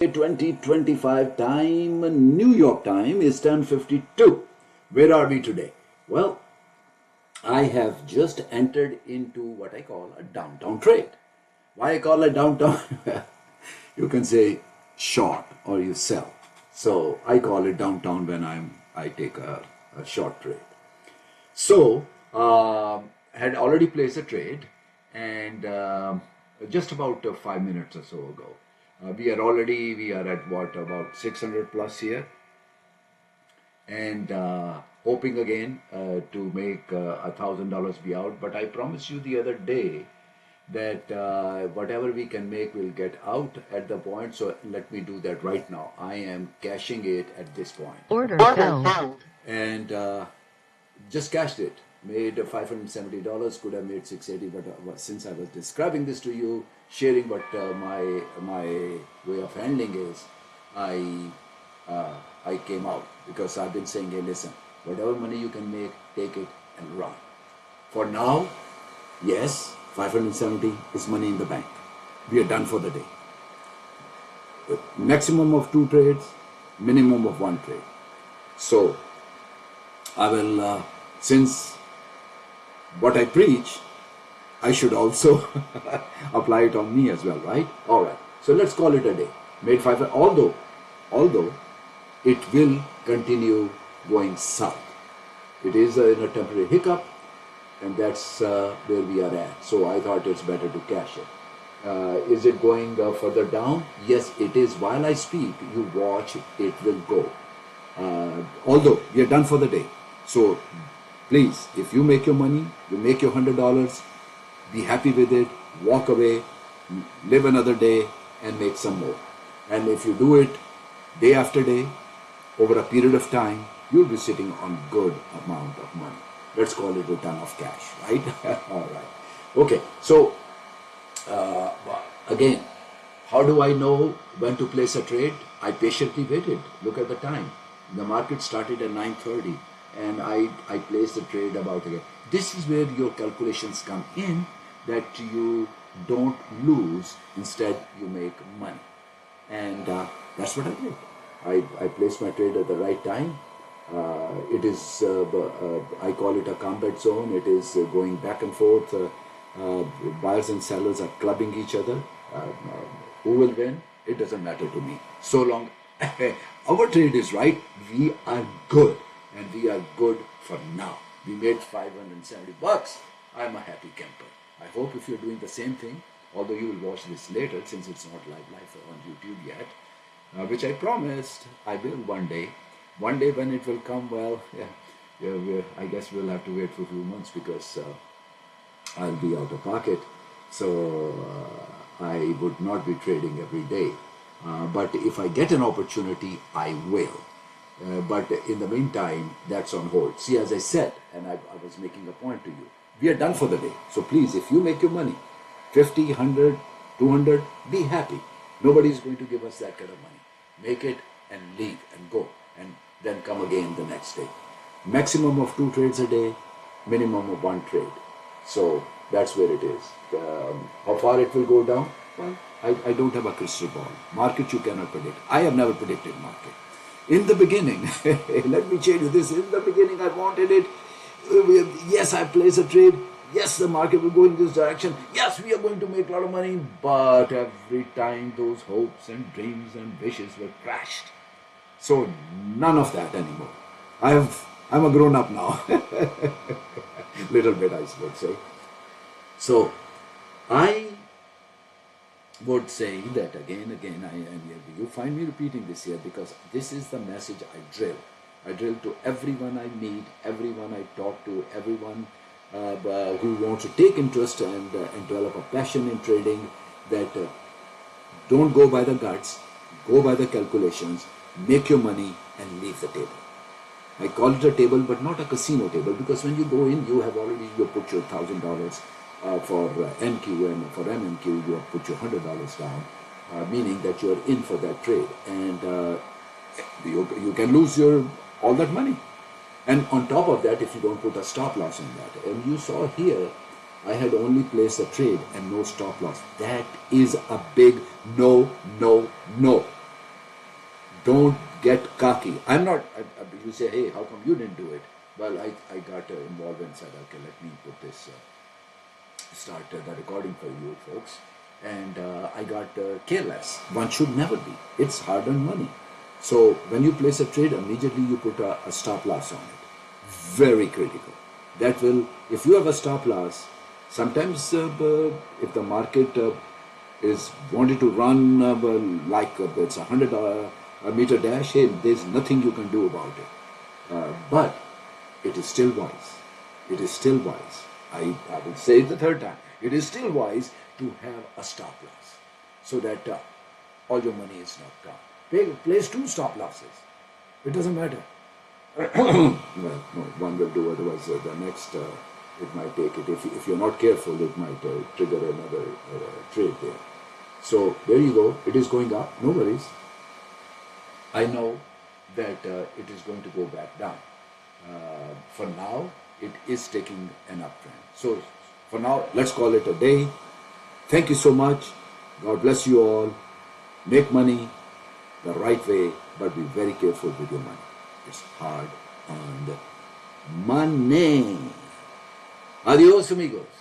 2025 time, New York time is 10:52. Where are we today? Well, I have just entered into what I call a downtown trade. Why I call it downtown? You can say short or you sell. So I call it downtown when I take a short trade. So had already placed a trade, and just about 5 minutes or so ago, we are at what, about 600 plus here, and hoping again to make $1,000 be out. But I promised you the other day that whatever we can make will get out at the point. So let me do that right now. I am cashing it at this point. Order filled. And just cashed it. Made $570. Could have made 680, but since I was describing this to you, sharing what my way of handling is, I came out because I've been saying, hey, listen, whatever money you can make, take it and run. For now, yes, 570 is money in the bank. We are done for the day. Maximum of 2 trades, minimum of 1 trade. So I will, since what I preach, I should also apply it on me as well, right? All right. So let's call it a day. Made 5, although it will continue going south. It is in a temporary hiccup, and that's where we are at. So I thought it's better to cash it. Is it going further down? Yes, it is. While I speak, you watch, it will go. Although we are done for the day. So please, if you make your money, you make your $100, be happy with it, walk away, live another day, and make some more. And if you do it day after day, over a period of time, you'll be sitting on good amount of money. Let's call it a ton of cash, right? All right. Okay, so again, how do I know when to place a trade? I patiently waited. Look at the time. The market started at 9:30, and I placed the trade about again. This is where your calculations come in, that you don't lose, instead you make money. And that's what I did. I placed my trade at the right time. It is, I call it a combat zone. It is going back and forth. Buyers and sellers are clubbing each other. Who will win? It doesn't matter to me. So long our trade is right, we are good. And we are good for now. We made $570. I'm a happy camper. I hope if you're doing the same thing, although you will watch this later since it's not live on YouTube yet, which I promised I will one day. One day when it will come, well, I guess we'll have to wait for a few months because I'll be out of pocket. So I would not be trading every day. But if I get an opportunity, I will. But in the meantime, that's on hold. See, as I said, and I was making a point to you, we are done for the day. So please, if you make your money, 50, 100, 200, be happy. Nobody is going to give us that kind of money. Make it and leave and go, and then come again the next day. Maximum of 2 trades a day, minimum of 1 trade. So that's where it is. How far it will go down? Well, I don't have a crystal ball. Market you cannot predict. I have never predicted market. In the beginning, let me change this. In the beginning, I wanted it. Yes, I placed a trade. Yes, the market will go in this direction. Yes, we are going to make a lot of money. But every time those hopes and dreams and wishes were crashed. So none of that anymore. I'm a grown up now. Little bit, I would say. So I would say that again, you find me repeating this here because this is the message I drill. I drill to everyone I meet, everyone I talk to, everyone who wants to take interest and develop a passion in trading, that don't go by the guts, go by the calculations, make your money and leave the table. I call it a table, but not a casino table, because when you go in, you put your $1,000 for NQ, and for MMQ you have put your $100 down, meaning that you are in for that trade, and you can lose all that money. And on top of that, if you don't put a stop loss on that, and you saw here, I had only placed a trade and no stop loss. That is a big no, no, no. Don't get cocky. I'm not, you say, hey, how come you didn't do it? Well, I got involved and said, okay, let me put this, start the recording for you folks. And I got careless. One should never be. It's hard-earned money. So when you place a trade, immediately you put a stop loss on it. Very critical. That will, if you have a stop loss, sometimes if the market is wanting to run like it's a meter dash, hey, there's nothing you can do about it. But it is still wise. It is still wise. I will say it the third time. It is still wise to have a stop loss so that all your money is not gone. Place two stop losses. It doesn't matter. Well, no, one will do, otherwise the next, it might take it. If you're not careful, it might trigger another trade there. So there you go. It is going up. No worries. I know that it is going to go back down. For now, it is taking an uptrend. So for now, let's call it a day. Thank you so much. God bless you all. Make money the right way, but be very careful with your money. It's hard earned money. Adios, amigos.